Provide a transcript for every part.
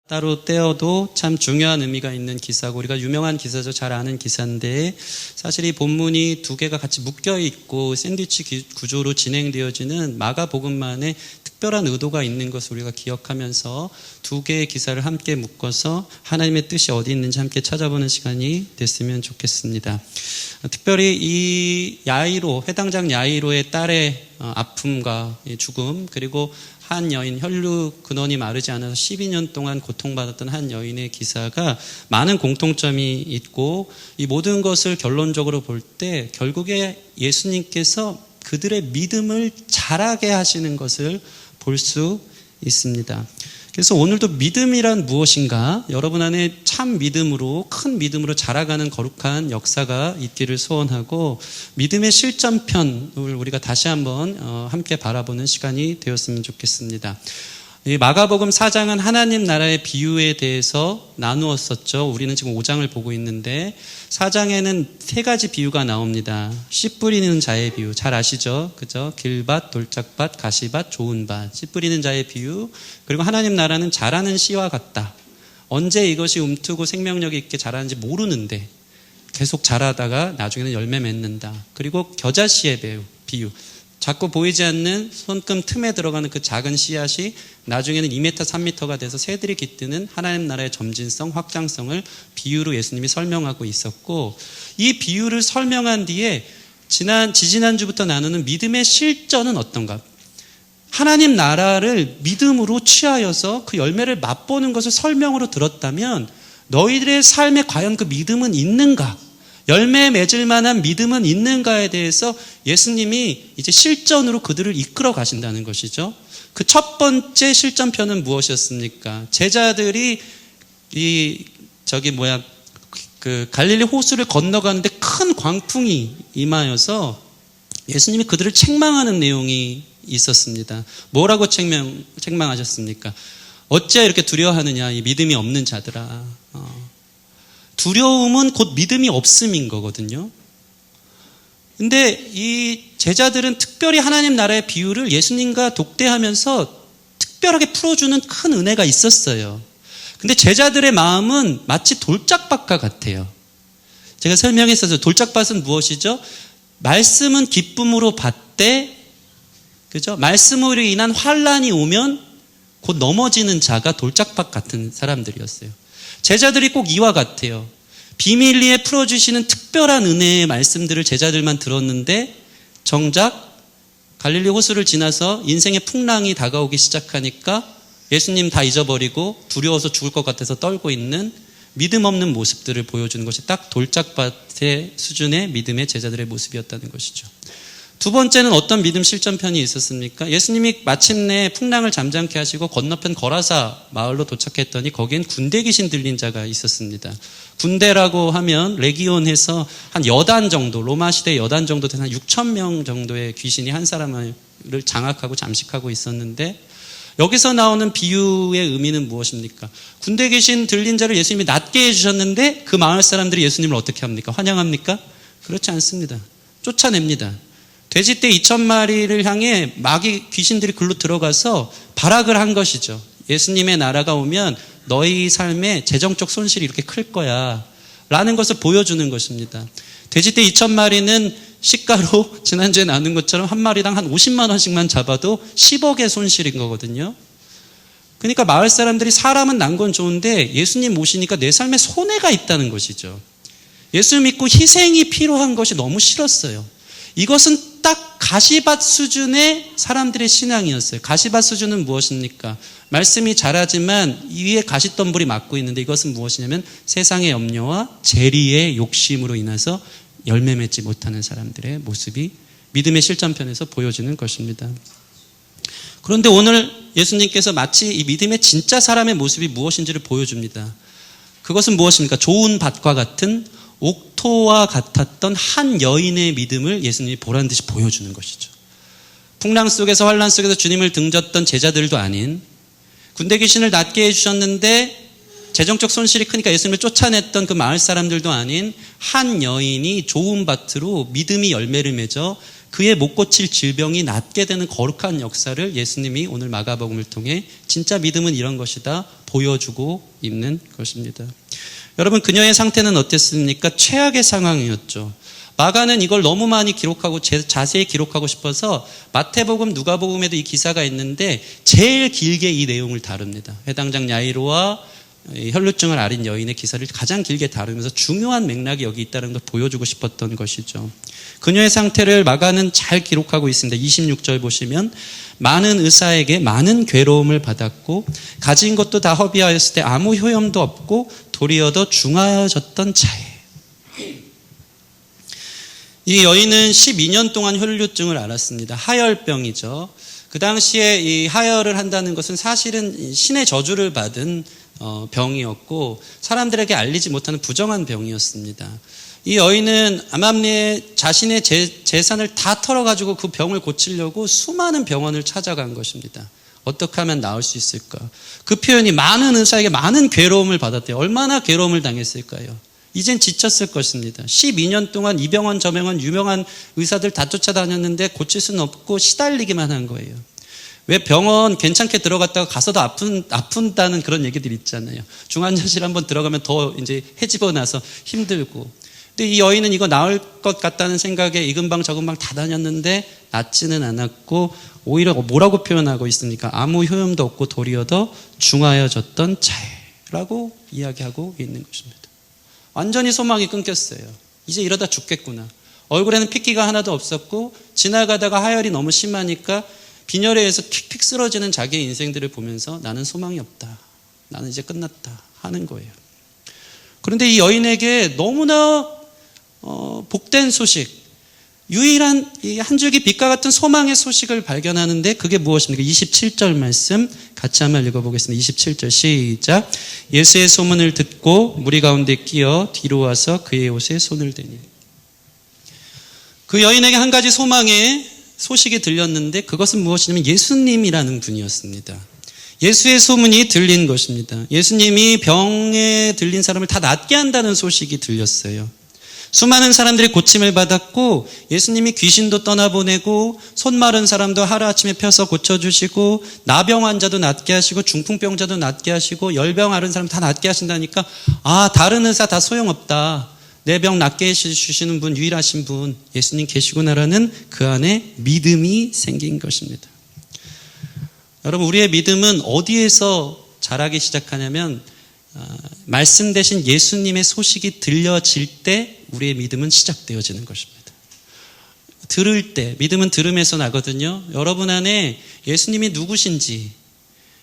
따로 떼어도 참 중요한 의미가 있는 기사고, 우리가 유명한 기사죠. 잘 아는 기사인데, 사실 이 본문이 두 개가 같이 묶여 있고 샌드위치 구조로 진행되어지는 마가복음만의 특별한 의도가 있는 것을 우리가 기억하면서 두 개의 기사를 함께 묶어서 하나님의 뜻이 어디 있는지 함께 찾아보는 시간이 됐으면 좋겠습니다. 특별히 이 야이로, 회당장 야이로의 딸의 아픔과 죽음, 그리고 한 여인, 혈류 근원이 마르지 않아서 12년 동안 고통받았던 한 여인의 기사가 많은 공통점이 있고, 이 모든 것을 결론적으로 볼 때 결국에 예수님께서 그들의 믿음을 자라게 하시는 것을 볼 수 있습니다. 그래서 오늘도 믿음이란 무엇인가, 여러분 안에 참 믿음으로, 큰 믿음으로 자라가는 거룩한 역사가 있기를 소원하고, 믿음의 실전편을 우리가 다시 한번 함께 바라보는 시간이 되었으면 좋겠습니다. 이 마가복음 4장은 하나님 나라의 비유에 대해서 나누었었죠. 우리는 지금 5장을 보고 있는데 4장에는 세 가지 비유가 나옵니다. 씨 뿌리는 자의 비유, 잘 아시죠? 그죠? 길밭, 돌짝밭, 가시밭, 좋은 밭. 씨 뿌리는 자의 비유, 그리고 하나님 나라는 자라는 씨와 같다. 언제 이것이 움트고 생명력이 있게 자라는지 모르는데 계속 자라다가 나중에는 열매 맺는다. 그리고 겨자씨의 비유. 자꾸 보이지 않는 손금 틈에 들어가는 그 작은 씨앗이 나중에는 2m, 3m가 돼서 새들이 깃드는 하나님 나라의 점진성, 확장성을 비유로 예수님이 설명하고 있었고, 이 비유를 설명한 뒤에 지지난주부터 나누는 믿음의 실전은 어떤가? 하나님 나라를 믿음으로 취하여서 그 열매를 맛보는 것을 설명으로 들었다면 너희들의 삶에 과연 그 믿음은 있는가? 열매 맺을 만한 믿음은 있는가에 대해서 예수님이 이제 실전으로 그들을 이끌어 가신다는 것이죠. 그 첫 번째 실전편은 무엇이었습니까? 제자들이 그 갈릴리 호수를 건너가는데 큰 광풍이 임하여서 예수님이 그들을 책망하는 내용이 있었습니다. 뭐라고 책망하셨습니까? 어째 이렇게 두려워하느냐, 이 믿음이 없는 자들아. 두려움은 곧 믿음이 없음인 거거든요. 근데 이 제자들은 특별히 하나님 나라의 비유를 예수님과 독대하면서 특별하게 풀어주는 큰 은혜가 있었어요. 근데 제자들의 마음은 마치 돌짝밭과 같아요. 제가 설명했었죠. 돌짝밭은 무엇이죠? 말씀은 기쁨으로 받되, 그죠? 말씀으로 인한 환난이 오면 곧 넘어지는 자가 돌짝밭 같은 사람들이었어요. 제자들이 꼭 이와 같아요. 비밀리에 풀어주시는 특별한 은혜의 말씀들을 제자들만 들었는데 정작 갈릴리 호수를 지나서 인생의 풍랑이 다가오기 시작하니까 예수님 다 잊어버리고 두려워서 죽을 것 같아서 떨고 있는 믿음 없는 모습들을 보여주는 것이 딱 돌짝밭의 수준의 믿음의 제자들의 모습이었다는 것이죠. 두 번째는 어떤 믿음 실전편이 있었습니까? 예수님이 마침내 풍랑을 잠잠케 하시고 건너편 거라사 마을로 도착했더니 거기엔 군대 귀신 들린 자가 있었습니다. 군대라고 하면 레기온에서 한 여단 정도, 로마 시대 여단 정도 되는 한 6천 명 정도의 귀신이 한 사람을 장악하고 잠식하고 있었는데, 여기서 나오는 비유의 의미는 무엇입니까? 군대 귀신 들린 자를 예수님이 낫게 해주셨는데 그 마을 사람들이 예수님을 어떻게 합니까? 환영합니까? 그렇지 않습니다. 쫓아냅니다. 돼지떼 2,000마리를 향해 마귀 귀신들이 글로 들어가서 발악을 한 것이죠. 예수님의 나라가 오면 너희 삶에 재정적 손실이 이렇게 클 거야 라는 것을 보여주는 것입니다. 돼지떼 2,000마리는 시가로 지난주에 나눈 것처럼 한 마리당 한 50만 원씩만 잡아도 10억의 손실인 거거든요. 그러니까 마을 사람들이 사람은 난 건 좋은데 예수님 모시니까 내 삶에 손해가 있다는 것이죠. 예수 믿고 희생이 필요한 것이 너무 싫었어요. 이것은 딱 가시밭 수준의 사람들의 신앙이었어요. 가시밭 수준은 무엇입니까? 말씀이 잘하지만 위에 가시덤불이 막고 있는데 이것은 무엇이냐면 세상의 염려와 재리의 욕심으로 인해서 열매 맺지 못하는 사람들의 모습이 믿음의 실전편에서 보여지는 것입니다. 그런데 오늘 예수님께서 마치 이 믿음의 진짜 사람의 모습이 무엇인지를 보여줍니다. 그것은 무엇입니까? 좋은 밭과 같은 옥토와 같았던 한 여인의 믿음을 예수님이 보란 듯이 보여주는 것이죠. 풍랑 속에서 환난 속에서 주님을 등졌던 제자들도 아닌, 군대 귀신을 낫게 해주셨는데 재정적 손실이 크니까 예수님을 쫓아냈던 그 마을 사람들도 아닌 한 여인이 좋은 밭으로 믿음이 열매를 맺어 그의 못 고칠 질병이 낫게 되는 거룩한 역사를 예수님이 오늘 마가복음을 통해 진짜 믿음은 이런 것이다 보여주고 있는 것입니다. 여러분, 그녀의 상태는 어땠습니까? 최악의 상황이었죠. 마가는 이걸 너무 많이 기록하고 자세히 기록하고 싶어서 마태복음, 누가복음에도 이 기사가 있는데 제일 길게 이 내용을 다룹니다. 회당장 야이로와 혈루증을 앓은 여인의 기사를 가장 길게 다루면서 중요한 맥락이 여기 있다는 걸 보여주고 싶었던 것이죠. 그녀의 상태를 마가는 잘 기록하고 있습니다. 26절 보시면 많은 의사에게 많은 괴로움을 받았고 가진 것도 다 허비하였을 때 아무 효염도 없고 도리어 더 중하여졌던 차에 이 여인은 12년 동안 혈류증을 앓았습니다. 하열병이죠. 그 당시에 이 하열을 한다는 것은 사실은 신의 저주를 받은 병이었고 사람들에게 알리지 못하는 부정한 병이었습니다. 이 여인은 암암리에 자신의 재산을 다 털어가지고 그 병을 고치려고 수많은 병원을 찾아간 것입니다. 어떻게 하면 나을 수 있을까? 그 표현이 많은 의사에게 많은 괴로움을 받았대요. 얼마나 괴로움을 당했을까요? 이젠 지쳤을 것입니다. 12년 동안 이 병원 저 병원 유명한 의사들 다 쫓아다녔는데 고칠 수는 없고 시달리기만 한 거예요. 왜 병원 괜찮게 들어갔다가 가서도 아픈다는 그런 얘기들 있잖아요. 중환자실 한번 들어가면 더 이제 해집어 나서 힘들고. 근데 이 여인은 이거 나을 것 같다는 생각에 이 근방 저 근방 다 다녔는데 낫지는 않았고 오히려 뭐라고 표현하고 있습니까? 아무 효용도 없고 도리어 더 중하여졌던 차에라고 이야기하고 있는 것입니다. 완전히 소망이 끊겼어요. 이제 이러다 죽겠구나. 얼굴에는 핏기가 하나도 없었고 지나가다가 하열이 너무 심하니까 빈혈에 의해서 픽픽 쓰러지는 자기의 인생들을 보면서 나는 소망이 없다. 나는 이제 끝났다 하는 거예요. 그런데 이 여인에게 너무나 복된 소식, 유일한 한 줄기 빛과 같은 소망의 소식을 발견하는데 그게 무엇입니까? 27절 말씀 같이 한번 읽어보겠습니다. 27절 시작. 예수의 소문을 듣고 무리 가운데 끼어 뒤로 와서 그의 옷에 손을 대니. 그 여인에게 한 가지 소망의 소식이 들렸는데 그것은 무엇이냐면 예수님이라는 분이었습니다. 예수의 소문이 들린 것입니다. 예수님이 병에 들린 사람을 다 낫게 한다는 소식이 들렸어요. 수많은 사람들이 고침을 받았고 예수님이 귀신도 떠나보내고 손 마른 사람도 하루아침에 펴서 고쳐주시고 나병 환자도 낫게 하시고 중풍병자도 낫게 하시고 열병 앓은 사람 다 낫게 하신다니까 다른 의사 다 소용없다. 내 병 낫게 해주시는 분, 유일하신 분 예수님 계시구나라는 그 안에 믿음이 생긴 것입니다. 여러분, 우리의 믿음은 어디에서 자라기 시작하냐면 말씀 대신 예수님의 소식이 들려질 때 우리의 믿음은 시작되어지는 것입니다. 들을 때, 믿음은 들음에서 나거든요. 여러분 안에 예수님이 누구신지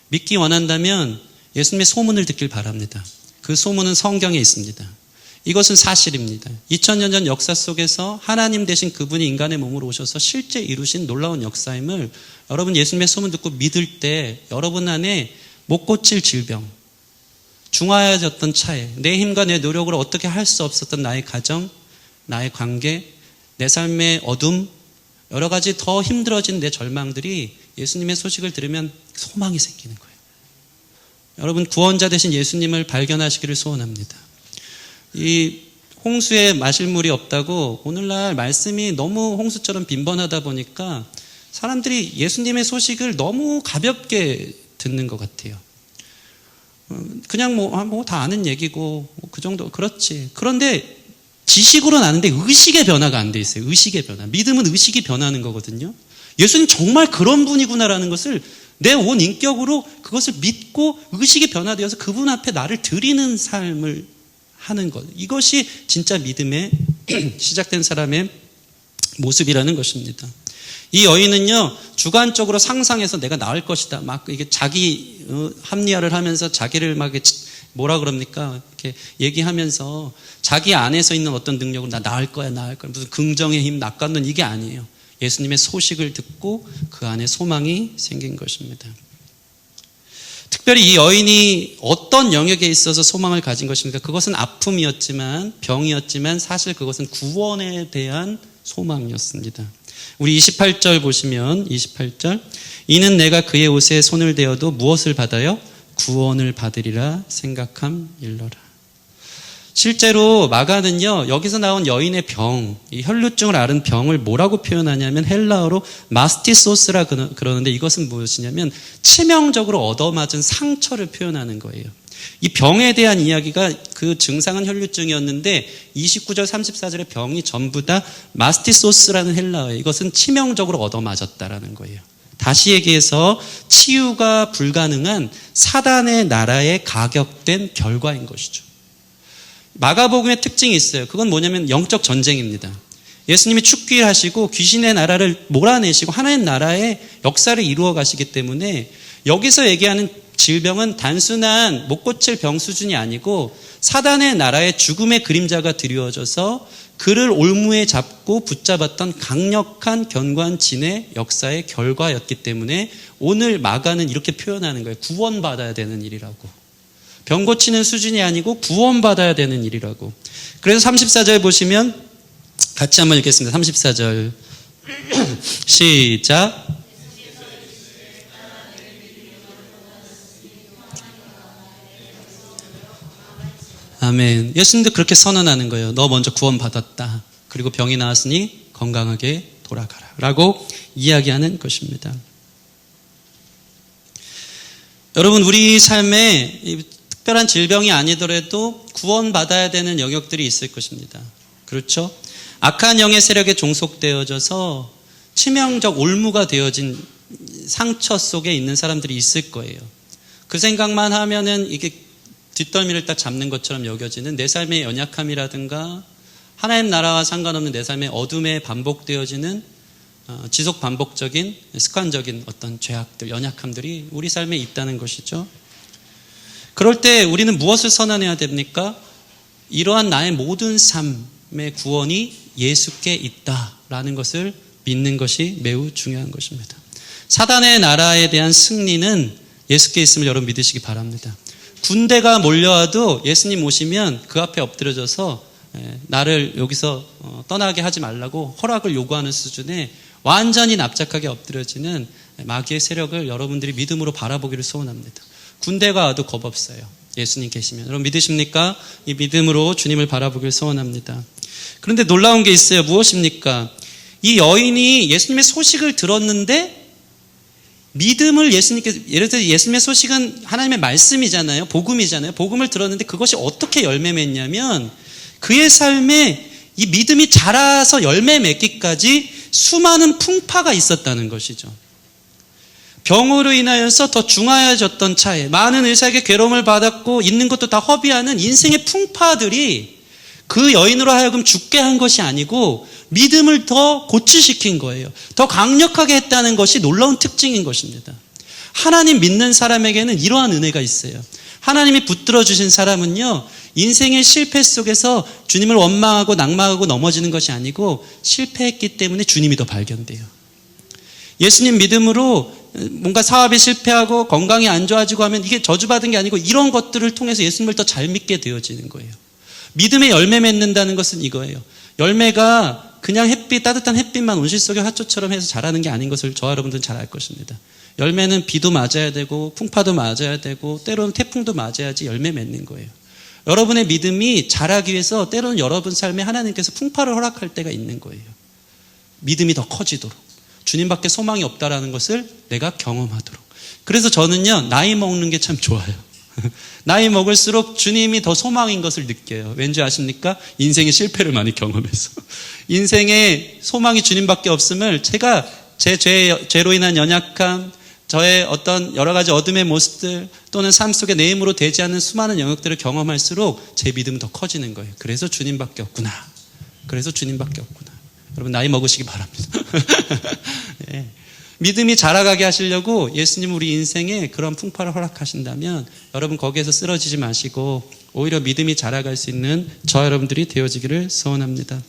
믿기 원한다면 예수님의 소문을 듣길 바랍니다. 그 소문은 성경에 있습니다. 이것은 사실입니다. 2000년 전 역사 속에서 하나님 대신 그분이 인간의 몸으로 오셔서 실제 이루신 놀라운 역사임을 여러분 예수님의 소문 듣고 믿을 때 여러분 안에 못 고칠 질병, 중하여졌던 차에 내 힘과 내 노력으로 어떻게 할 수 없었던 나의 가정, 나의 관계, 내 삶의 어둠, 여러 가지 더 힘들어진 내 절망들이 예수님의 소식을 들으면 소망이 생기는 거예요. 여러분, 구원자 되신 예수님을 발견하시기를 소원합니다. 이 홍수에 마실 물이 없다고 오늘날 말씀이 너무 홍수처럼 빈번하다 보니까 사람들이 예수님의 소식을 너무 가볍게 듣는 것 같아요. 그냥 뭐 다 아는 얘기고 그 정도 그렇지. 그런데 지식으로는 아는데 의식의 변화가 안 돼 있어요. 의식의 변화. 믿음은 의식이 변하는 거거든요. 예수님 정말 그런 분이구나라는 것을 내 온 인격으로 그것을 믿고 의식이 변화되어서 그분 앞에 나를 드리는 삶을 하는 것. 이것이 진짜 믿음의 시작된 사람의 모습이라는 것입니다. 이 여인은요, 주관적으로 상상해서 내가 나을 것이다. 막 이게 자기 합리화를 하면서 자기를 막 뭐라 그럽니까? 이렇게 얘기하면서 자기 안에서 있는 어떤 능력으로 나 나을 거야. 무슨 긍정의 힘, 낙관론 이게 아니에요. 예수님의 소식을 듣고 그 안에 소망이 생긴 것입니다. 특별히 이 여인이 어떤 영역에 있어서 소망을 가진 것입니까? 그것은 아픔이었지만, 병이었지만 사실 그것은 구원에 대한 소망이었습니다. 우리 28절 보시면 28절 이는 내가 그의 옷에 손을 대어도 무엇을 받아요? 구원을 받으리라 생각함일러라. 실제로 마가는요, 여기서 나온 여인의 병, 이 혈루증을 앓은 병을 뭐라고 표현하냐면 헬라어로 마스티소스라 그러는데 이것은 무엇이냐면 치명적으로 얻어맞은 상처를 표현하는 거예요. 이 병에 대한 이야기가 그 증상은 혈루증이었는데 29절 34절의 병이 전부 다 마스티소스라는 헬라어예요. 이것은 치명적으로 얻어맞았다라는 거예요. 다시 얘기해서 치유가 불가능한 사단의 나라에 가격된 결과인 것이죠. 마가복음의 특징이 있어요. 그건 뭐냐면 영적 전쟁입니다. 예수님이 축기를 하시고 귀신의 나라를 몰아내시고 하나님 나라의 역사를 이루어 가시기 때문에 여기서 얘기하는 질병은 단순한 못 고칠 병 수준이 아니고 사단의 나라의 죽음의 그림자가 드리워져서 그를 올무에 잡고 붙잡았던 강력한 견고한 진의 역사의 결과였기 때문에 오늘 마가는 이렇게 표현하는 거예요. 구원받아야 되는 일이라고. 병 고치는 수준이 아니고 구원받아야 되는 일이라고. 그래서 34절 보시면 같이 한번 읽겠습니다. 34절 시작. 아멘. 예수님도 그렇게 선언하는 거예요. 너 먼저 구원받았다. 그리고 병이 나았으니 건강하게 돌아가라 라고 이야기하는 것입니다. 여러분, 우리 삶에 특별한 질병이 아니더라도 구원받아야 되는 영역들이 있을 것입니다. 그렇죠? 악한 영의 세력에 종속되어져서 치명적 올무가 되어진 상처 속에 있는 사람들이 있을 거예요. 그 생각만 하면은 이게 뒷덜미를 딱 잡는 것처럼 여겨지는 내 삶의 연약함이라든가 하나님 나라와 상관없는 내 삶의 어둠에 반복되어지는 지속 반복적인 습관적인 어떤 죄악들, 연약함들이 우리 삶에 있다는 것이죠. 그럴 때 우리는 무엇을 선언해야 됩니까? 이러한 나의 모든 삶의 구원이 예수께 있다라는 것을 믿는 것이 매우 중요한 것입니다. 사단의 나라에 대한 승리는 예수께 있음을 여러분 믿으시기 바랍니다. 군대가 몰려와도 예수님 오시면 그 앞에 엎드려져서 나를 여기서 떠나게 하지 말라고 허락을 요구하는 수준에 완전히 납작하게 엎드려지는 마귀의 세력을 여러분들이 믿음으로 바라보기를 소원합니다. 군대가 와도 겁 없어요. 예수님 계시면. 여러분 믿으십니까? 이 믿음으로 주님을 바라보기를 소원합니다. 그런데 놀라운 게 있어요. 무엇입니까? 이 여인이 예수님의 소식을 들었는데 믿음을 예수님께서, 예를 들어 예수님의 소식은 하나님의 말씀이잖아요. 복음이잖아요. 복음을 들었는데 그것이 어떻게 열매 맺냐면 그의 삶에 이 믿음이 자라서 열매 맺기까지 수많은 풍파가 있었다는 것이죠. 병으로 인하여서 더 중하여졌던 차에 많은 의사에게 괴로움을 받았고 있는 것도 다 허비하는 인생의 풍파들이 그 여인으로 하여금 죽게 한 것이 아니고 믿음을 더 고취시킨 거예요. 더 강력하게 했다는 것이 놀라운 특징인 것입니다. 하나님 믿는 사람에게는 이러한 은혜가 있어요. 하나님이 붙들어 주신 사람은요, 인생의 실패 속에서 주님을 원망하고 낙망하고 넘어지는 것이 아니고 실패했기 때문에 주님이 더 발견돼요. 예수님 믿음으로 뭔가 사업이 실패하고 건강이 안 좋아지고 하면 이게 저주받은 게 아니고 이런 것들을 통해서 예수님을 더 잘 믿게 되어지는 거예요. 믿음의 열매 맺는다는 것은 이거예요. 열매가 그냥 따뜻한 햇빛만 온실 속의 화초처럼 해서 자라는 게 아닌 것을 저와 여러분들은 잘 알 것입니다. 열매는 비도 맞아야 되고 풍파도 맞아야 되고 때로는 태풍도 맞아야지 열매 맺는 거예요. 여러분의 믿음이 자라기 위해서 때로는 여러분 삶에 하나님께서 풍파를 허락할 때가 있는 거예요. 믿음이 더 커지도록. 주님밖에 소망이 없다라는 것을 내가 경험하도록. 그래서 저는요, 나이 먹는 게 참 좋아요. 나이 먹을수록 주님이 더 소망인 것을 느껴요. 왠지 아십니까? 인생의 실패를 많이 경험해서. 인생에 소망이 주님밖에 없음을 제가 제 죄로 인한 연약함, 저의 어떤 여러 가지 어둠의 모습들 또는 삶 속에 내 힘으로 되지 않는 수많은 영역들을 경험할수록 제 믿음은 더 커지는 거예요. 그래서 주님밖에 없구나. 그래서 주님밖에 없구나. 여러분 나이 먹으시기 바랍니다. 예. 믿음이 자라가게 하시려고 예수님 우리 인생에 그런 풍파를 허락하신다면 여러분 거기에서 쓰러지지 마시고 오히려 믿음이 자라갈 수 있는 저 여러분들이 되어지기를 소원합니다.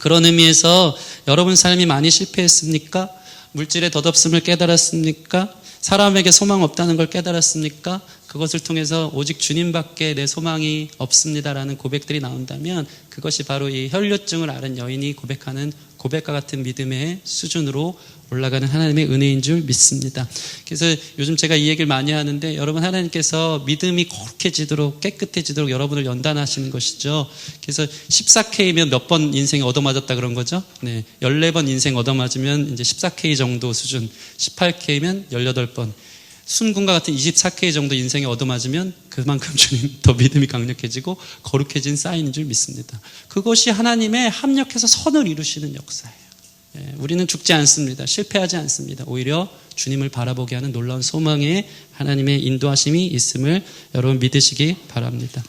그런 의미에서 여러분 삶이 많이 실패했습니까? 물질의 덧없음을 깨달았습니까? 사람에게 소망 없다는 걸 깨달았습니까? 그것을 통해서 오직 주님밖에 내 소망이 없습니다라는 고백들이 나온다면 그것이 바로 이 혈루증을 앓은 여인이 고백하는 고백과 같은 믿음의 수준으로 올라가는 하나님의 은혜인 줄 믿습니다. 그래서 요즘 제가 이 얘기를 많이 하는데 여러분 하나님께서 믿음이 거룩해지도록 깨끗해지도록 여러분을 연단하시는 것이죠. 그래서 14K면 몇 번 인생에 얻어맞았다 그런 거죠. 네, 14번 인생 얻어맞으면 이제 14K 정도 수준, 18K면 18번. 순군과 같은 24K 정도 인생에 얻어맞으면 그만큼 주님 더 믿음이 강력해지고 거룩해진 사인인 줄 믿습니다. 그것이 하나님의 합력해서 선을 이루시는 역사예요. 우리는 죽지 않습니다. 실패하지 않습니다. 오히려 주님을 바라보게 하는 놀라운 소망에 하나님의 인도하심이 있음을 여러분 믿으시기 바랍니다.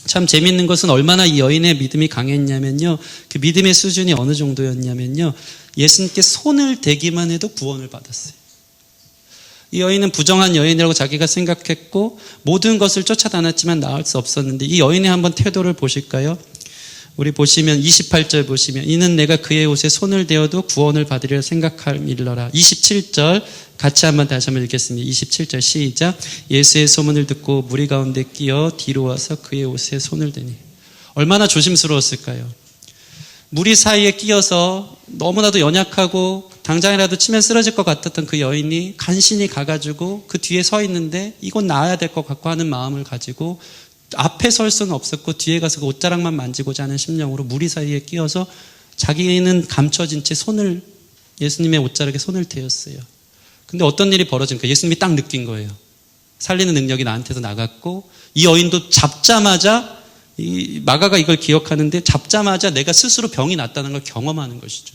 참 재미있는 것은 얼마나 이 여인의 믿음이 강했냐면요, 그 믿음의 수준이 어느 정도였냐면요, 예수님께 손을 대기만 해도 구원을 받았어요. 이 여인은 부정한 여인이라고 자기가 생각했고 모든 것을 쫓아다녔지만 나을 수 없었는데, 이 여인의 한번 태도를 보실까요? 우리 보시면 28절 보시면, 이는 내가 그의 옷에 손을 대어도 구원을 받으리라 생각함일러라. 27절 같이 한번 다시 한번 읽겠습니다. 27절 시작. 예수의 소문을 듣고 무리 가운데 끼어 뒤로 와서 그의 옷에 손을 대니. 얼마나 조심스러웠을까요? 무리 사이에 끼어서 너무나도 연약하고 당장이라도 치면 쓰러질 것 같았던 그 여인이 간신히 가가지고 그 뒤에 서 있는데 이건 나아야 될 것 같고 하는 마음을 가지고 앞에 설 수는 없었고 뒤에 가서 그 옷자락만 만지고자 하는 심령으로 무리 사이에 끼어서 자기는 감춰진 채 손을, 예수님의 옷자락에 손을 대었어요. 근데 어떤 일이 벌어집니까? 예수님이 딱 느낀 거예요. 살리는 능력이 나한테도 나갔고, 이 여인도 잡자마자, 이 마가가 이걸 기억하는데 잡자마자 내가 스스로 병이 났다는 걸 경험하는 것이죠.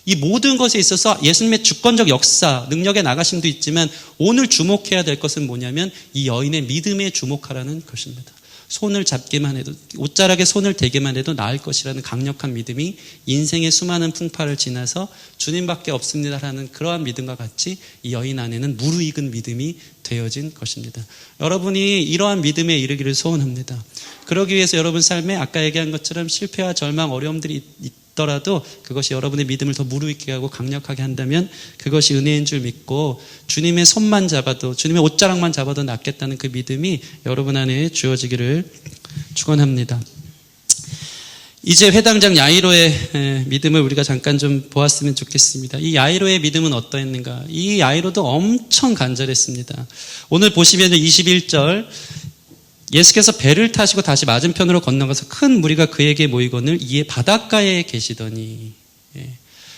이 모든 것에 있어서 예수님의 주권적 역사, 능력의 나가심도 있지만 오늘 주목해야 될 것은 뭐냐면 이 여인의 믿음에 주목하라는 것입니다. 손을 잡기만 해도, 옷자락에 손을 대기만 해도 나을 것이라는 강력한 믿음이 인생의 수많은 풍파를 지나서 주님밖에 없습니다라는 그러한 믿음과 같이 이 여인 안에는 무르익은 믿음이 되어진 것입니다. 여러분이 이러한 믿음에 이르기를 소원합니다. 그러기 위해서 여러분 삶에 아까 얘기한 것처럼 실패와 절망, 어려움들이 있더라도 그것이 여러분의 믿음을 더 무르익게 하고 강력하게 한다면 그것이 은혜인 줄 믿고 주님의 손만 잡아도, 주님의 옷자락만 잡아도 낫겠다는 그 믿음이 여러분 안에 주어지기를 축원합니다. 이제 회당장 야이로의 믿음을 우리가 잠깐 좀 보았으면 좋겠습니다. 이 야이로의 믿음은 어떠했는가? 이 야이로도 엄청 간절했습니다. 오늘 보시면 21절, 예수께서 배를 타시고 다시 맞은편으로 건너가서 큰 무리가 그에게 모이거늘 이에 바닷가에 계시더니,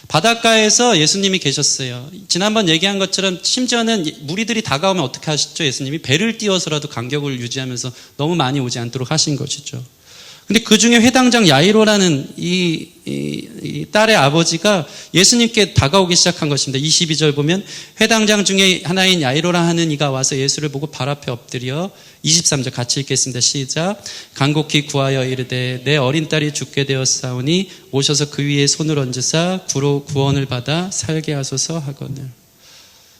바닷가에서 예수님이 계셨어요. 지난번 얘기한 것처럼 심지어는 무리들이 다가오면 어떻게 하시죠? 예수님이 배를 띄워서라도 간격을 유지하면서 너무 많이 오지 않도록 하신 것이죠. 근데 그 중에 회당장 야이로라는 이 딸의 아버지가 예수님께 다가오기 시작한 것입니다. 22절 보면 회당장 중에 하나인 야이로라 하는 이가 와서 예수를 보고 발 앞에 엎드려, 23절 같이 읽겠습니다. 시작. 간곡히 구하여 이르되 내 어린 딸이 죽게 되었사오니 오셔서 그 위에 손을 얹으사 구로 구원을 받아 살게 하소서 하거늘.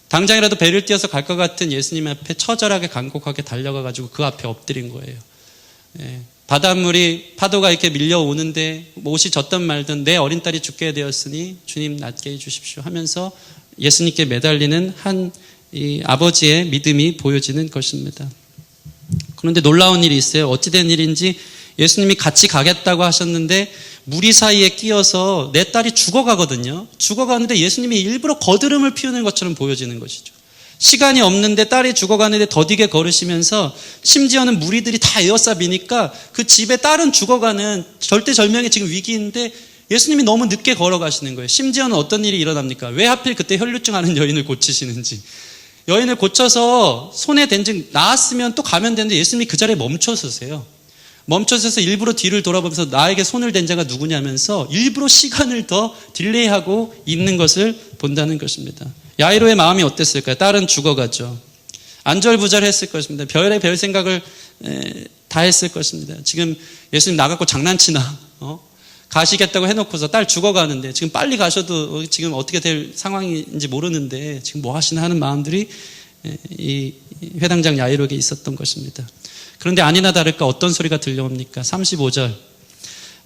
당장이라도 배를 띄어서 갈 것 같은 예수님 앞에 처절하게 간곡하게 달려가가지고 그 앞에 엎드린 거예요. 바닷물이 파도가 이렇게 밀려오는데 옷이 젖든 말든 내 어린 딸이 죽게 되었으니 주님 낫게 해주십시오 하면서 예수님께 매달리는 한 이 아버지의 믿음이 보여지는 것입니다. 그런데 놀라운 일이 있어요. 어찌된 일인지 예수님이 같이 가겠다고 하셨는데 무리 사이에 끼어서 내 딸이 죽어가거든요. 죽어가는데 예수님이 일부러 거드름을 피우는 것처럼 보여지는 것이죠. 시간이 없는데 딸이 죽어가는데 더디게 걸으시면서, 심지어는 무리들이 다 에워싸비니까 그 집에 딸은 죽어가는 절대절명의 지금 위기인데 예수님이 너무 늦게 걸어가시는 거예요. 심지어는 어떤 일이 일어납니까? 왜 하필 그때 혈루증 하는 여인을 고치시는지. 여인을 고쳐서 손에 댄 즉 나았으면 또 가면 되는데 예수님이 그 자리에 멈춰서세요. 멈춰서서 일부러 뒤를 돌아보면서 나에게 손을 댄 자가 누구냐면서 일부러 시간을 더 딜레이하고 있는 것을 본다는 것입니다. 야이로의 마음이 어땠을까요? 딸은 죽어가죠. 안절부절했을 것입니다. 별의 생각을 다 했을 것입니다. 지금 예수님 나가고 장난치나, 가시겠다고 해놓고서 딸 죽어가는데 지금 빨리 가셔도 지금 어떻게 될 상황인지 모르는데 지금 뭐 하시나 하는 마음들이 이 회당장 야이로에게 있었던 것입니다. 그런데 아니나 다를까 어떤 소리가 들려옵니까? 35절.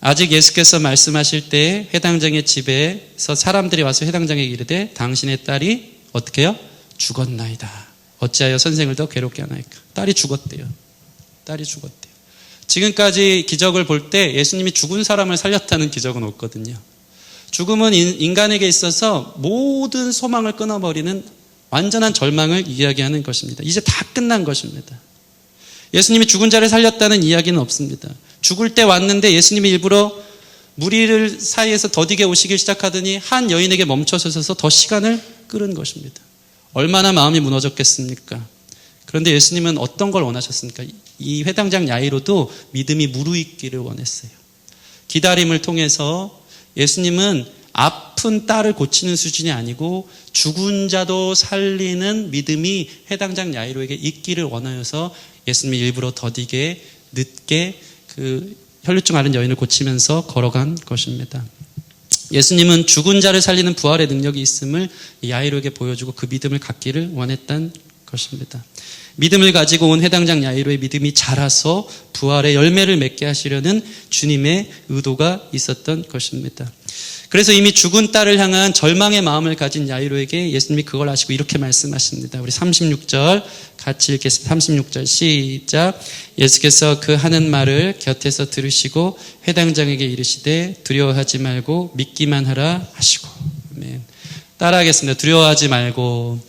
아직 예수께서 말씀하실 때 회당장의 집에서 사람들이 와서 회당장에게 이르되 당신의 딸이 어떻게 해요? 죽었나이다. 어찌하여 선생을 더 괴롭게 하나이까? 딸이 죽었대요. 딸이 죽었대요. 지금까지 기적을 볼 때 예수님이 죽은 사람을 살렸다는 기적은 없거든요. 죽음은 인간에게 있어서 모든 소망을 끊어버리는 완전한 절망을 이야기하는 것입니다. 이제 다 끝난 것입니다. 예수님이 죽은 자를 살렸다는 이야기는 없습니다. 죽을 때 왔는데 예수님이 일부러 무리를 사이에서 더디게 오시기 시작하더니 한 여인에게 멈춰서서 더 시간을 끌은 것입니다. 얼마나 마음이 무너졌겠습니까? 그런데 예수님은 어떤 걸 원하셨습니까? 이 회당장 야이로도 믿음이 무르익기를 원했어요. 기다림을 통해서 예수님은 아픈 딸을 고치는 수준이 아니고 죽은 자도 살리는 믿음이 회당장 야이로에게 있기를 원하여서 예수님이 일부러 더디게 늦게 그 혈루증 앓은 여인을 고치면서 걸어간 것입니다. 예수님은 죽은 자를 살리는 부활의 능력이 있음을 야이로에게 보여주고 그 믿음을 갖기를 원했던 것입니다. 믿음을 가지고 온 회당장 야이로의 믿음이 자라서 부활의 열매를 맺게 하시려는 주님의 의도가 있었던 것입니다. 그래서 이미 죽은 딸을 향한 절망의 마음을 가진 야이로에게 예수님이 그걸 아시고 이렇게 말씀하십니다. 우리 36절 같이 읽겠습니다. 36절 시작. 예수께서 그 하는 말을 곁에서 들으시고 회당장에게 이르시되 두려워하지 말고 믿기만 하라 하시고. 아멘. 따라하겠습니다. 두려워하지 말고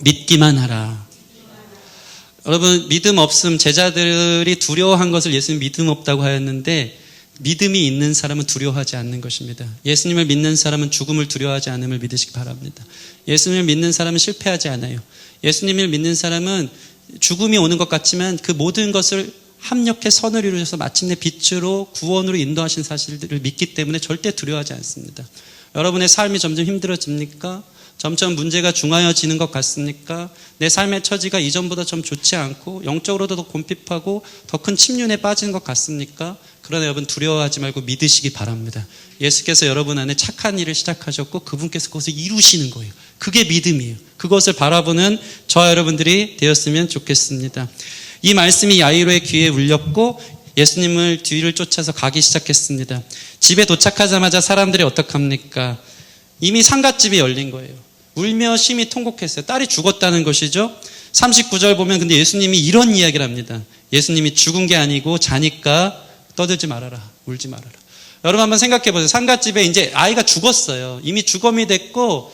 믿기만 하라. 여러분, 믿음 없음, 제자들이 두려워한 것을 예수님 믿음 없다고 하였는데 믿음이 있는 사람은 두려워하지 않는 것입니다. 예수님을 믿는 사람은 죽음을 두려워하지 않음을 믿으시기 바랍니다. 예수님을 믿는 사람은 실패하지 않아요. 예수님을 믿는 사람은 죽음이 오는 것 같지만 그 모든 것을 합력해 선을 이루셔서 마침내 빛으로 구원으로 인도하신 사실들을 믿기 때문에 절대 두려워하지 않습니다. 여러분의 삶이 점점 힘들어집니까? 점점 문제가 중하여지는 것 같습니까? 내 삶의 처지가 이전보다 좀 좋지 않고 영적으로도 더 곤핍하고 더 큰 침륜에 빠지는 것 같습니까? 그러나 여러분 두려워하지 말고 믿으시기 바랍니다. 예수께서 여러분 안에 착한 일을 시작하셨고 그분께서 그것을 이루시는 거예요. 그게 믿음이에요. 그것을 바라보는 저와 여러분들이 되었으면 좋겠습니다. 이 말씀이 야이로의 귀에 울렸고 예수님을 뒤를 쫓아서 가기 시작했습니다. 집에 도착하자마자 사람들이 어떡합니까? 이미 상갓집이 열린 거예요. 울며 심히 통곡했어요. 딸이 죽었다는 것이죠. 39절 보면 근데 예수님이 이런 이야기를 합니다. 예수님이 죽은 게 아니고 자니까 떠들지 말아라. 울지 말아라. 여러분 한번 생각해 보세요. 상갓집에 이제 아이가 죽었어요. 이미 주검이 됐고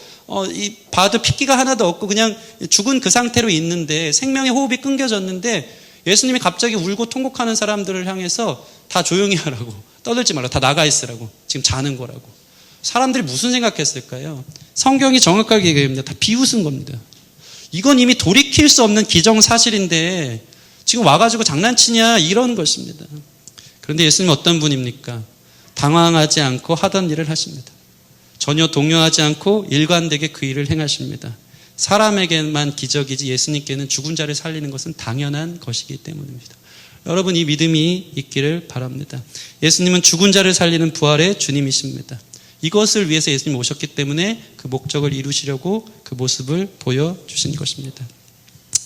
봐도 핏기가 하나도 없고 그냥 죽은 그 상태로 있는데 생명의 호흡이 끊겨졌는데 예수님이 갑자기 울고 통곡하는 사람들을 향해서 다 조용히 하라고, 떠들지 말라, 다 나가 있으라고, 지금 자는 거라고. 사람들이 무슨 생각했을까요? 성경이 정확하게 얘기합니다. 다 비웃은 겁니다. 이건 이미 돌이킬 수 없는 기정사실인데 지금 와가지고 장난치냐 이런 것입니다. 그런데 예수님은 어떤 분입니까? 당황하지 않고 하던 일을 하십니다. 전혀 동요하지 않고 일관되게 그 일을 행하십니다. 사람에게만 기적이지 예수님께는 죽은 자를 살리는 것은 당연한 것이기 때문입니다. 여러분 이 믿음이 있기를 바랍니다. 예수님은 죽은 자를 살리는 부활의 주님이십니다. 이것을 위해서 예수님이 오셨기 때문에 그 목적을 이루시려고 그 모습을 보여주신 것입니다.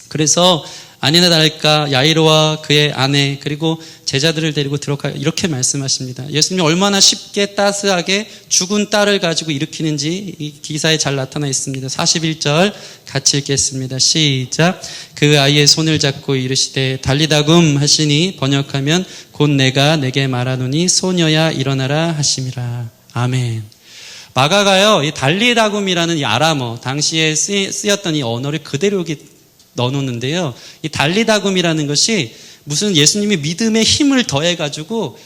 그래서 아니나 다를까 야이로와 그의 아내 그리고 제자들을 데리고 들어가 이렇게 말씀하십니다. 예수님이 얼마나 쉽게 따스하게 죽은 딸을 가지고 일으키는지 이 기사에 잘 나타나 있습니다. 41절 같이 읽겠습니다. 시작. 그 아이의 손을 잡고 이르시되 달리다굼 하시니 번역하면 곧 내가 내게 말하노니 소녀야 일어나라 하심이라. 아멘. 마가가요, 이 달리다굼이라는 이 아람어, 당시에 쓰였던 이 언어를 그대로 여기 넣어놓는데요. 이 달리다굼이라는 것이 무슨 예수님이 믿음의 힘을 더해가지고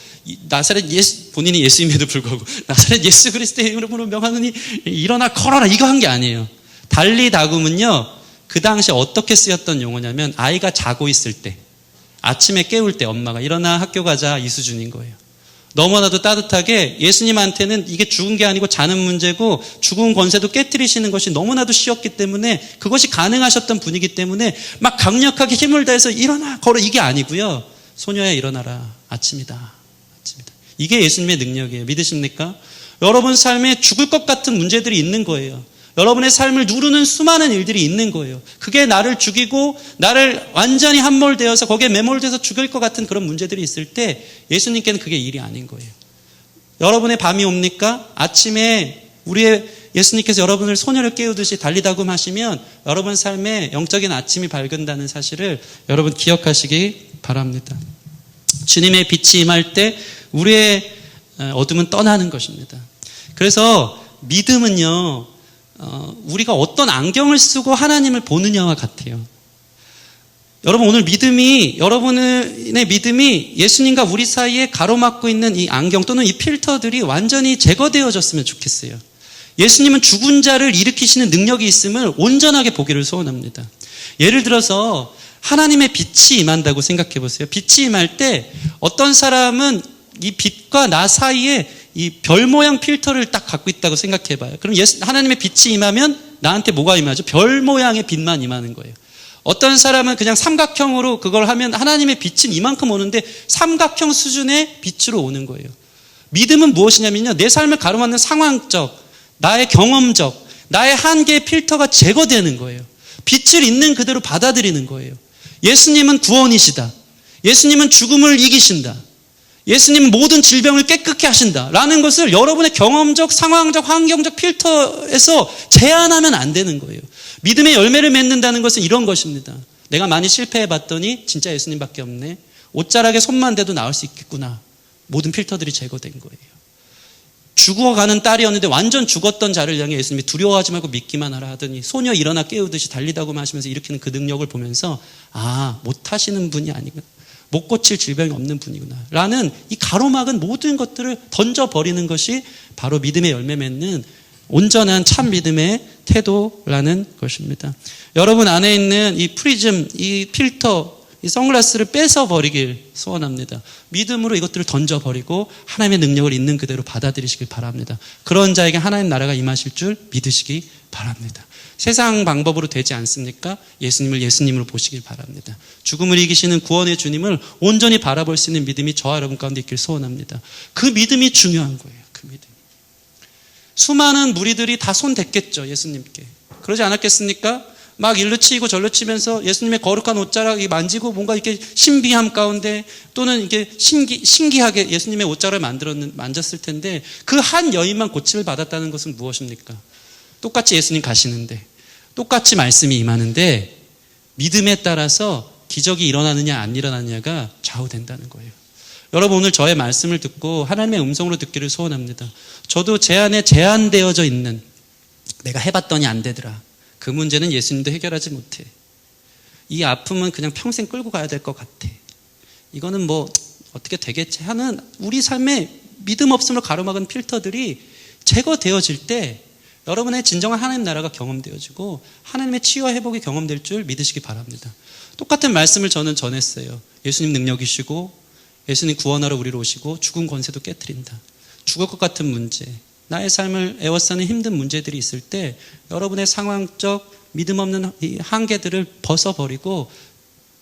나사렛 예수, 본인이 예수임에도 불구하고 나사렛 예수 그리스도의 이름으로 명하노니 일어나 걸어라 이거 한 게 아니에요. 달리다굼은요, 그 당시에 어떻게 쓰였던 용어냐면 아이가 자고 있을 때, 아침에 깨울 때 엄마가 일어나 학교 가자 이 수준인 거예요. 너무나도 따뜻하게 예수님한테는 이게 죽은 게 아니고 자는 문제고 죽은 권세도 깨트리시는 것이 너무나도 쉬웠기 때문에 그것이 가능하셨던 분이기 때문에 막 강력하게 힘을 다해서 일어나 걸어 이게 아니고요. 소녀야 일어나라. 아침이다. 아침이다. 이게 예수님의 능력이에요. 믿으십니까? 여러분 삶에 죽을 것 같은 문제들이 있는 거예요. 여러분의 삶을 누르는 수많은 일들이 있는 거예요. 그게 나를 죽이고 나를 완전히 함몰되어서 거기에 매몰돼서 죽일 것 같은 그런 문제들이 있을 때 예수님께는 그게 일이 아닌 거예요. 여러분의 밤이 옵니까? 아침에 우리의 예수님께서 여러분을 소녀를 깨우듯이 달리다굼 하시면 여러분 삶에 영적인 아침이 밝은다는 사실을 여러분 기억하시기 바랍니다. 주님의 빛이 임할 때 우리의 어둠은 떠나는 것입니다. 그래서 믿음은요, 우리가 어떤 안경을 쓰고 하나님을 보느냐와 같아요. 여러분, 오늘 여러분의 믿음이 예수님과 우리 사이에 가로막고 있는 이 안경 또는 이 필터들이 완전히 제거되어졌으면 좋겠어요. 예수님은 죽은 자를 일으키시는 능력이 있음을 온전하게 보기를 소원합니다. 예를 들어서 하나님의 빛이 임한다고 생각해 보세요. 빛이 임할 때 어떤 사람은 이 빛과 나 사이에 이 별 모양 필터를 딱 갖고 있다고 생각해 봐요. 그럼 하나님의 빛이 임하면 나한테 뭐가 임하죠? 별 모양의 빛만 임하는 거예요. 어떤 사람은 그냥 삼각형으로 그걸 하면 하나님의 빛은 이만큼 오는데 삼각형 수준의 빛으로 오는 거예요. 믿음은 무엇이냐면요, 내 삶을 가로막는 상황적, 나의 경험적, 나의 한계의 필터가 제거되는 거예요. 빛을 있는 그대로 받아들이는 거예요. 예수님은 구원이시다. 예수님은 죽음을 이기신다. 예수님은 모든 질병을 깨끗게 하신다. 라는 것을 여러분의 경험적, 상황적, 환경적 필터에서 제한하면 안 되는 거예요. 믿음의 열매를 맺는다는 것은 이런 것입니다. 내가 많이 실패해 봤더니 진짜 예수님밖에 없네. 옷자락에 손만 대도 나을 수 있겠구나. 모든 필터들이 제거된 거예요. 죽어가는 딸이었는데 완전 죽었던 자를 향해 예수님이 두려워하지 말고 믿기만 하라 하더니 소녀 일어나 깨우듯이 달리다고 하시면서 일으키는 그 능력을 보면서 못하시는 분이 아니구나. 못 고칠 질병이 없는 분이구나. 라는 이 가로막은 모든 것들을 던져버리는 것이 바로 믿음의 열매 맺는 온전한 참 믿음의 태도라는 것입니다. 여러분 안에 있는 이 프리즘, 이 필터, 이 선글라스를 뺏어버리길 소원합니다. 믿음으로 이것들을 던져버리고 하나님의 능력을 있는 그대로 받아들이시길 바랍니다. 그런 자에게 하나님 나라가 임하실 줄 믿으시기 바랍니다. 세상 방법으로 되지 않습니까? 예수님을 예수님으로 보시길 바랍니다. 죽음을 이기시는 구원의 주님을 온전히 바라볼 수 있는 믿음이 저와 여러분 가운데 있길 소원합니다. 그 믿음이 중요한 거예요. 그 믿음. 수많은 무리들이 다 손 댔겠죠, 예수님께. 그러지 않았겠습니까? 막 일로 치고 절로 치면서 예수님의 거룩한 옷자락 만지고 뭔가 이렇게 신비함 가운데 또는 이게 신기하게 예수님의 옷자락을 만졌을 텐데 그 한 여인만 고침을 받았다는 것은 무엇입니까? 똑같이 예수님 가시는데 똑같이 말씀이 임하는데 믿음에 따라서 기적이 일어나느냐 안 일어나느냐가 좌우된다는 거예요. 여러분 오늘 저의 말씀을 듣고 하나님의 음성으로 듣기를 소원합니다. 저도 제 안에 제한되어져 있는 내가 해봤더니 안 되더라. 그 문제는 예수님도 해결하지 못해. 이 아픔은 그냥 평생 끌고 가야 될 것 같아. 이거는 뭐 어떻게 되겠지 하는 우리 삶의 믿음 없음으로 가로막은 필터들이 제거되어질 때 여러분의 진정한 하나님 나라가 경험되어지고 하나님의 치유와 회복이 경험될 줄 믿으시기 바랍니다. 똑같은 말씀을 저는 전했어요. 예수님 능력이시고 예수님 구원하러 우리로 오시고 죽은 권세도 깨트린다. 죽을 것 같은 문제, 나의 삶을 애워싸는 힘든 문제들이 있을 때 여러분의 상황적 믿음 없는 이 한계들을 벗어버리고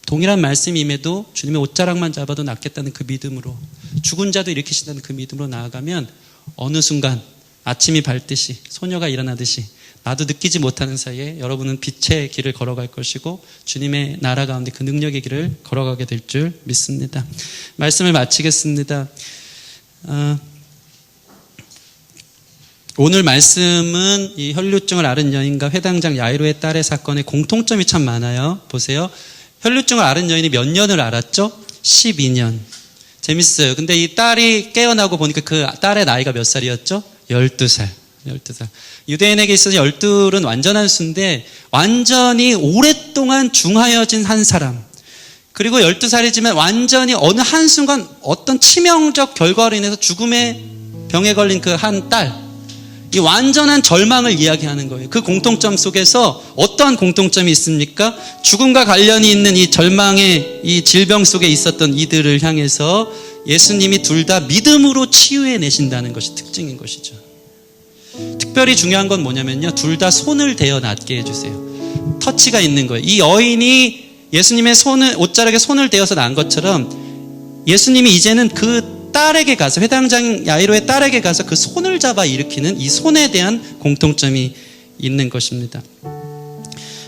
동일한 말씀이 임해도 주님의 옷자락만 잡아도 낫겠다는 그 믿음으로 죽은 자도 일으키신다는 그 믿음으로 나아가면 어느 순간 아침이 밝듯이 소녀가 일어나듯이 나도 느끼지 못하는 사이에 여러분은 빛의 길을 걸어갈 것이고 주님의 나라 가운데 그 능력의 길을 걸어가게 될 줄 믿습니다. 말씀을 마치겠습니다. 오늘 말씀은 이 혈루증을 앓은 여인과 회당장 야이로의 딸의 사건에 공통점이 참 많아요. 보세요. 혈루증을 앓은 여인이 몇 년을 앓았죠? 12년. 재밌어요. 근데 이 딸이 깨어나고 보니까 그 딸의 나이가 몇 살이었죠? 12살. 12살. 유대인에게 있어서 12은 완전한 수인데 완전히 오랫동안 중하여진 한 사람. 그리고 12살이지만 완전히 어느 한순간 어떤 치명적 결과로 인해서 죽음의 병에 걸린 그 한 딸. 이 완전한 절망을 이야기하는 거예요. 그 공통점 속에서 어떠한 공통점이 있습니까? 죽음과 관련이 있는 이 절망의 이 질병 속에 있었던 이들을 향해서 예수님이 둘 다 믿음으로 치유해 내신다는 것이 특징인 것이죠. 특별히 중요한 건 뭐냐면요. 둘 다 손을 대어 낫게 해주세요. 터치가 있는 거예요. 이 여인이 예수님의 옷자락에 손을 대어서 난 것처럼 예수님이 이제는 그 딸에게 가서 회당장 야이로의 딸에게 가서 그 손을 잡아 일으키는 이 손에 대한 공통점이 있는 것입니다.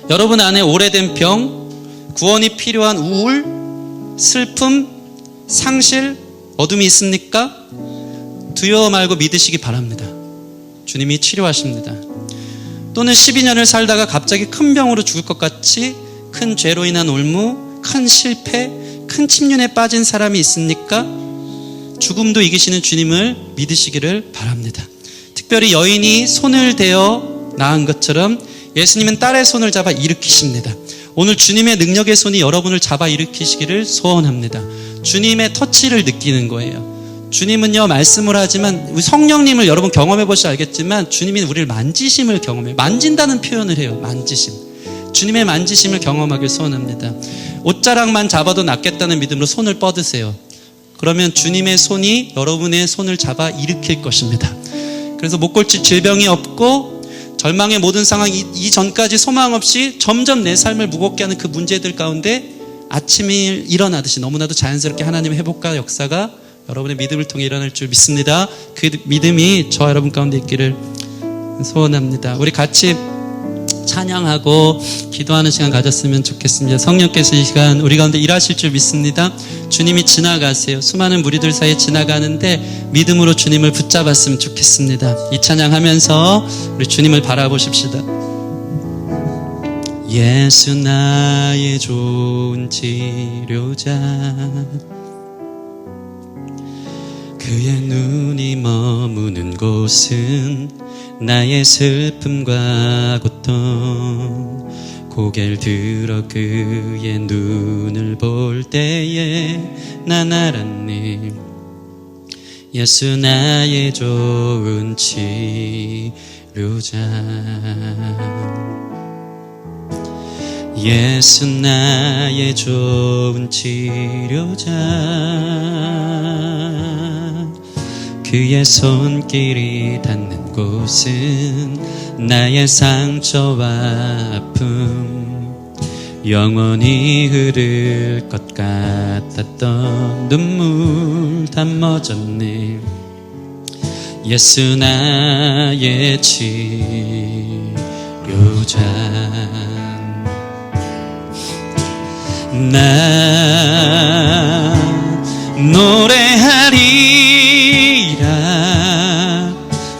여러분 안에 오래된 병, 구원이 필요한 우울, 슬픔, 상실, 어둠이 있습니까? 두려워 말고 믿으시기 바랍니다. 주님이 치료하십니다. 또는 12년을 살다가 갑자기 큰 병으로 죽을 것 같이 큰 죄로 인한 올무, 큰 실패, 큰 침륜에 빠진 사람이 있습니까? 죽음도 이기시는 주님을 믿으시기를 바랍니다. 특별히 여인이 손을 대어 나은 것처럼 예수님은 딸의 손을 잡아 일으키십니다. 오늘 주님의 능력의 손이 여러분을 잡아 일으키시기를 소원합니다. 주님의 터치를 느끼는 거예요. 주님은요, 말씀을 하지만 성령님을 여러분 경험해 보시면 알겠지만 주님이 우리를 만지심을 경험해요. 만진다는 표현을 해요. 만지심. 주님의 만지심을 경험하길 소원합니다. 옷자락만 잡아도 낫겠다는 믿음으로 손을 뻗으세요. 그러면 주님의 손이 여러분의 손을 잡아 일으킬 것입니다. 그래서 못 고칠 질병이 없고 절망의 모든 상황, 이전까지 소망 없이 점점 내 삶을 무겁게 하는 그 문제들 가운데 아침이 일어나듯이 너무나도 자연스럽게 하나님의 회복과 역사가 여러분의 믿음을 통해 일어날 줄 믿습니다. 그 믿음이 저와 여러분 가운데 있기를 소원합니다. 우리 같이 찬양하고 기도하는 시간 가졌으면 좋겠습니다. 성령께서 이 시간 우리 가운데 일하실 줄 믿습니다. 주님이 지나가세요. 수많은 무리들 사이에 지나가는데 믿음으로 주님을 붙잡았으면 좋겠습니다. 이 찬양하면서 우리 주님을 바라보십시다. 예수 나의 좋은 치료자, 그의 눈이 머무는 곳은 나의 슬픔과 고통, 고개를 들어 그의 눈을 볼 때에 난 알았네. 예수 나의 좋은 치료자, 예수 나의 좋은 치료자, 그의 손길이 닿는 곳은 나의 상처와 아픔, 영원히 흐를 것 같았던 눈물 다 멎었네. 예수 나의 치료자, 나 노래하리라.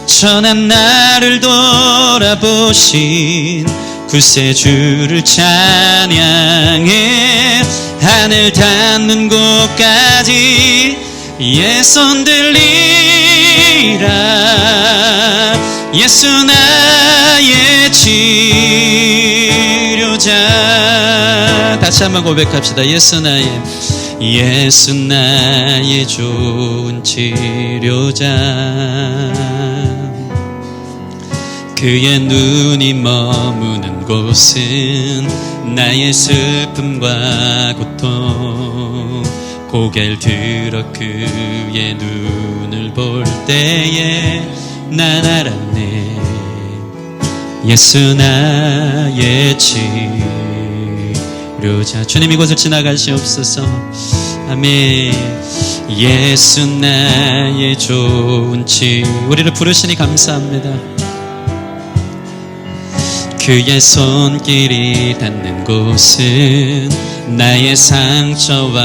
천한 나를 돌아보신 구세주를 찬양해. 하늘 닿는 곳까지 예 손 들리라. 예수 나의 치료자. 다시 한번 고백합시다. 예수 나의 좋은 치료자, 그의 눈이 머무는 곳은 나의 슬픔과 고통, 고개를 들어 그의 눈을 볼 때에 난 알았네. 예수 나의 치료자. 주님 이곳을 지나가시옵소서. 아멘. 예수 나의 좋은 우리를 부르시니 감사합니다. 그의 손길이 닿는 곳은 나의 상처와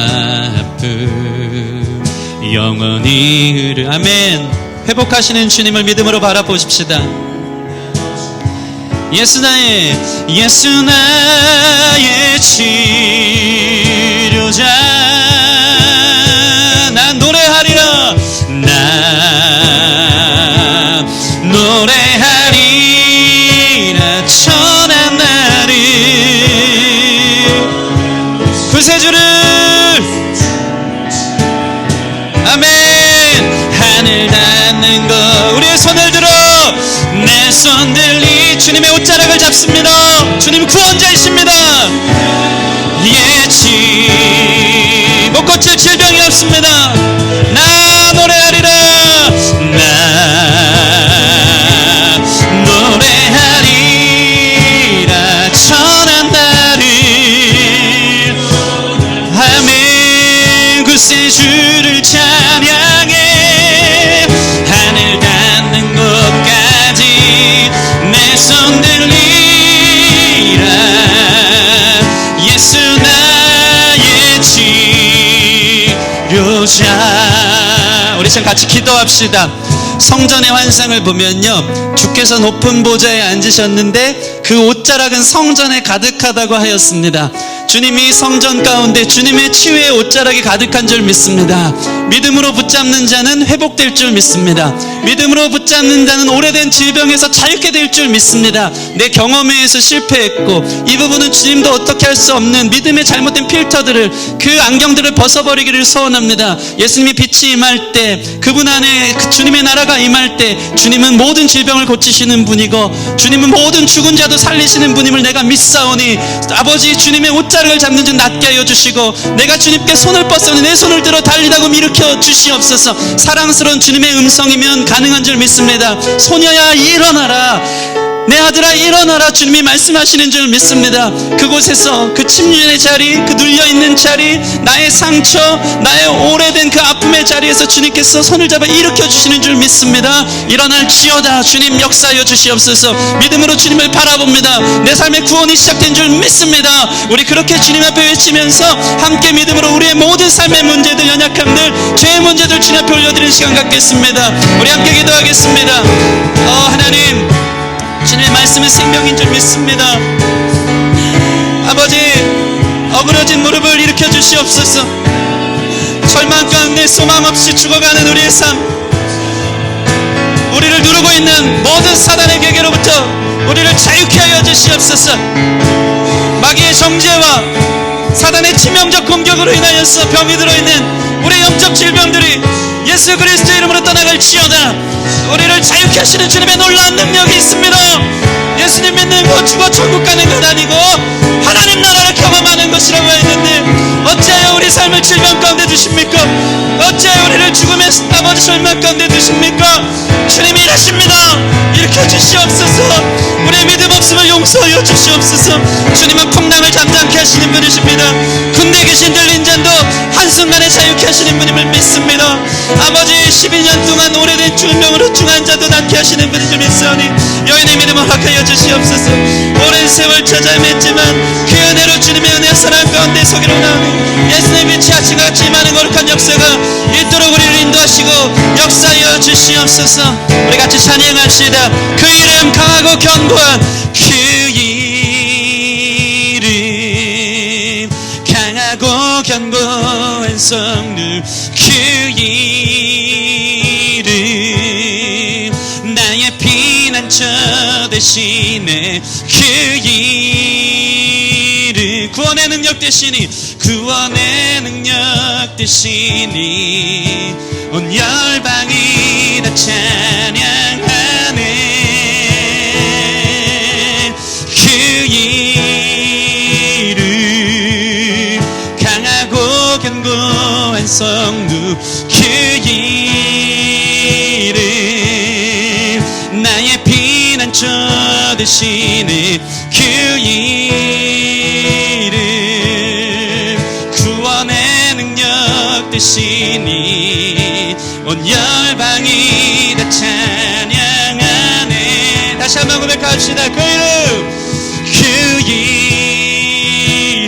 아픔, 영원히 흐르. 아멘. 회복하시는 주님을 믿음으로 바라보십시다. 예수 나의 치료자, 난 노래하리라. 나 노래하리라. 천한 나를 구세주를. 아멘. 하늘 닿는 것. 우리의 손을 들어 내 손 들리. 주님의 옷자락을 잡습니다. 주님 구원자이십니다. 예치 못 고칠 질병이 없습니다. 나 노래하리라. 나 노래하리라. 천한 나를. 아멘. 구세주를 찬양해. 하늘 닿는 곳까지 내 손 들리라. 예수 나의 치료자. 우리 지금 같이 기도합시다. 성전의 환상을 보면요, 주께서 높은 보좌에 앉으셨는데 그 옷자락은 성전에 가득하다고 하였습니다. 주님이 성전 가운데 주님의 치유의 옷자락이 가득한 줄 믿습니다. 믿음으로 붙잡는 자는 회복될 줄 믿습니다. 믿음으로 붙잡는 자는 오래된 질병에서 자유케 될 줄 믿습니다. 내 경험에 의해서 실패했고 이 부분은 주님도 어떻게 할 수 없는 믿음의 잘못된 필터들을, 그 안경들을 벗어버리기를 소원합니다. 예수님이 빛이 임할 때, 그분 안에 주님의 나라가 임할 때 주님은 모든 질병을 고치시는 분이고 주님은 모든 죽은 자도 살리시는 분임을 내가 믿사오니 아버지, 주님의 옷자락을 잡는 자 낫게 하여 주시고 내가 주님께 손을 뻗으니 내 손을 들어 달리다고 일으켜 주시옵소서. 사랑스러운 주님의 음성이면 가능한 줄 믿습니다. 소녀야 일어나라, 내 아들아 일어나라, 주님이 말씀하시는 줄 믿습니다. 그곳에서 그 침륜의 자리, 그 눌려있는 자리, 나의 상처, 나의 오래된 그 아픔의 자리에서 주님께서 손을 잡아 일으켜 주시는 줄 믿습니다. 일어날지어다, 주님 역사하여 주시옵소서. 믿음으로 주님을 바라봅니다. 내 삶의 구원이 시작된 줄 믿습니다. 우리 그렇게 주님 앞에 외치면서 함께 믿음으로 우리의 모든 삶의 문제들, 연약함들, 죄의 문제들 주님 앞에 올려드리는 시간 갖겠습니다. 우리 함께 기도하겠습니다. 하나님, 주님의 말씀은 생명인 줄 믿습니다. 아버지, 어그러진 무릎을 일으켜 주시옵소서. 절망 가운데 소망 없이 죽어가는 우리의 삶, 우리를 누르고 있는 모든 사단의 계계로부터 우리를 자유케 하여 주시옵소서. 마귀의 정죄와 사단의 치명적 공격으로 인하여서 병이 들어있는 우리의 영적 질병들이 예수 그리스도의 이름으로 떠나갈지어다. 우리를 자유케 하시는 주님의 놀라운 능력이 있습니다. 예수님 믿는 것, 죽어 천국 가는 것 아니고 하나님 나라를 경험하는 것이라고 했는데 어찌하여 우리 삶을 질병 가운데 두십니까? 어찌하여 우리를 죽음의 아버지 절망 가운데 두십니까? 주님이 일하십니다. 일으켜 주시옵소서. 우리의 믿음 없음을 용서하여 주시옵소서. 주님은 풍랑을 잠잠케 하시는 분이십니다. 군대에 계신 들린 잔도 한순간에 자유케 하시는 분임을 믿습니다. 아버지, 12년 동안 오래된 질병으로 중한 자도 낫게 하시는 분인 줄 믿사오니 여인의 믿음을 허락하여 주시옵소서. 오랜 세월 찾아 헤맸지만 그 은혜로 주님의 은혜 사랑 가운데 서기로 나오니 예수님의 빛이 아침같이 임하는 거룩한 역사가 있도록 우리를 인도하시고 역사하여 주시옵소서. 우리 같이 찬양합시다. 그 이름 강하고 견고한 그 이름, 강하고 견고한 성루 그 이름, 나의 피난처 대신에 그 이름, 구원의 능력 대신이, 구원의 능력 대신이 온 열방이 다 찬양하네. 그 이름, 강하고 견고한 성루 그 이름, 나의 피난처 대신에 그 이름, 구원의 능력 대신이 온 열방이 다 찬양하네. 다시 한번 고백합시다. 그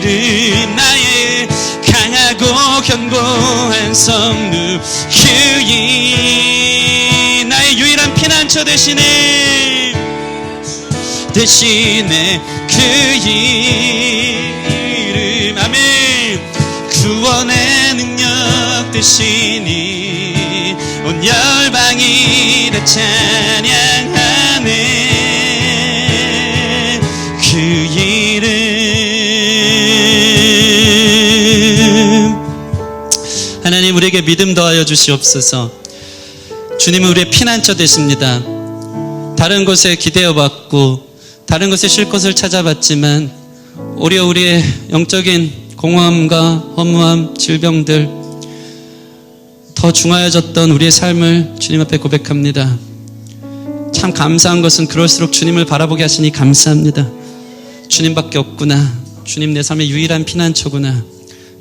이름, 나의 강하고 견고한 성루 그 이름, 나의 유일한 피난처 대신에 그 이름, 아멘. 구원의 능력 대신이 온 열방이 다 찬양하네. 그 이름. 하나님, 우리에게 믿음 더하여 주시옵소서. 주님은 우리의 피난처 되십니다. 다른 곳에 기대어봤고 다른 곳에 쉴 곳을 찾아봤지만 오히려 우리의 영적인 공허함과 허무함, 질병들, 더 중하여졌던 우리의 삶을 주님 앞에 고백합니다. 참 감사한 것은 그럴수록 주님을 바라보게 하시니 감사합니다. 주님밖에 없구나. 주님 내 삶의 유일한 피난처구나.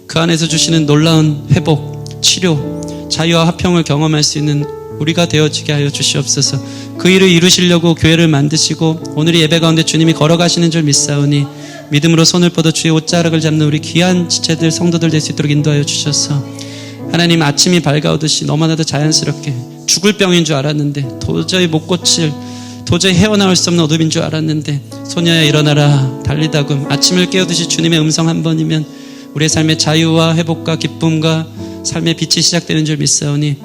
그 안에서 주시는 놀라운 회복, 치료, 자유와 화평을 경험할 수 있는 우리가 되어지게 하여 주시옵소서. 그 일을 이루시려고 교회를 만드시고 오늘 이 예배 가운데 주님이 걸어가시는 줄 믿사오니 믿음으로 손을 뻗어 주의 옷자락을 잡는 우리 귀한 지체들, 성도들 될 수 있도록 인도하여 주셔서 하나님, 아침이 밝아오듯이 너무나도 자연스럽게 죽을 병인 줄 알았는데 도저히 못 고칠, 도저히 헤어나올 수 없는 어둠인 줄 알았는데 소녀야 일어나라, 달리다금 아침을 깨우듯이 주님의 음성 한 번이면 우리의 삶의 자유와 회복과 기쁨과 삶의 빛이 시작되는 줄 믿사오니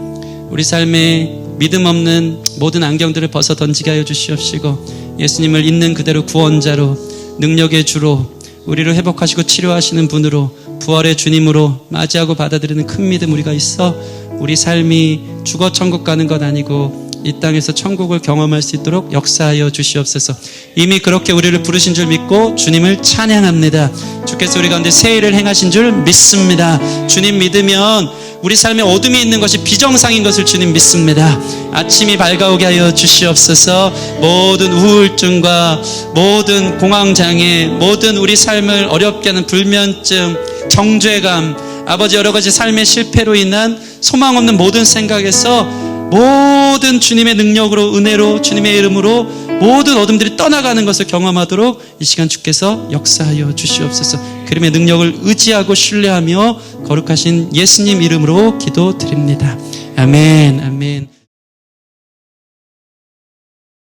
우리 삶에 믿음 없는 모든 안경들을 벗어 던지게 하여 주시옵시고 예수님을 있는 그대로 구원자로 능력의 주로 우리를 회복하시고 치료하시는 분으로 부활의 주님으로 맞이하고 받아들이는 큰 믿음 우리가 있어 우리 삶이 죽어 천국 가는 것 아니고 이 땅에서 천국을 경험할 수 있도록 역사하여 주시옵소서. 이미 그렇게 우리를 부르신 줄 믿고 주님을 찬양합니다. 주께서 우리 가운데 새 일을 행하신 줄 믿습니다. 주님 믿으면 우리 삶에 어둠이 있는 것이 비정상인 것을 주님 믿습니다. 아침이 밝아오게 하여 주시옵소서. 모든 우울증과 모든 공황장애, 모든 우리 삶을 어렵게 하는 불면증, 정죄감, 아버지 여러 가지 삶의 실패로 인한 소망 없는 모든 생각에서 모든 주님의 능력으로 은혜로 주님의 이름으로 모든 어둠들이 떠나가는 것을 경험하도록 이 시간 주께서 역사하여 주시옵소서. 그림의 능력을 의지하고 신뢰하며 거룩하신 예수님 이름으로 기도드립니다. 아멘, 아멘.